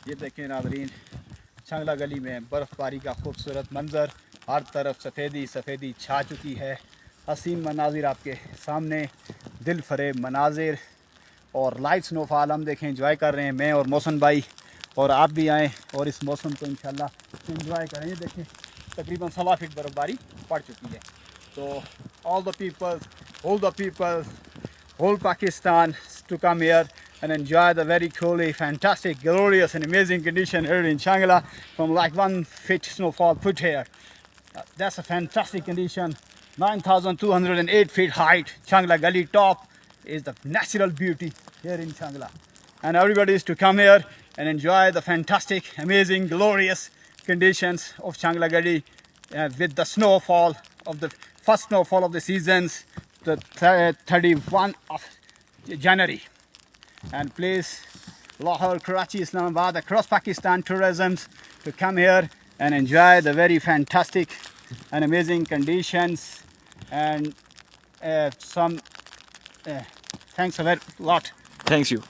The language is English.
ये देखें नाज़रीन, चंगला गली में बर्फ़बारी का खूबसूरत मंज़र, हर तरफ सफ़ेदी छा चुकी है। हसीन मनाजिर आपके सामने, दिल फरेब मनाजिर और लाइट स्नोफॉल हम देखें एंजॉय कर रहे हैं, मैं और मौसम भाई। और आप भी आएँ और इस मौसम को इंशाल्लाह एंजॉय करें। ये देखें तकरीबन 1.25 फीट बर्फ़बारी पड़ चुकी है। तो all the people, whole Pakistan to come here and enjoy the very coolly, fantastic, glorious and amazing condition here in Changla from like 1 feet snowfall put here. That's a fantastic condition. 9,208 feet height. Changla Gali top is the natural beauty here in Changla. And everybody is to come here and enjoy the fantastic, amazing, glorious conditions of Changla Gali with the snowfall of the first snowfall of the seasons, the 31 of January. And please, Lahore, Karachi, Islamabad, across Pakistan tourisms to come here and enjoy the very fantastic and amazing conditions. And thanks a lot. Thanks you.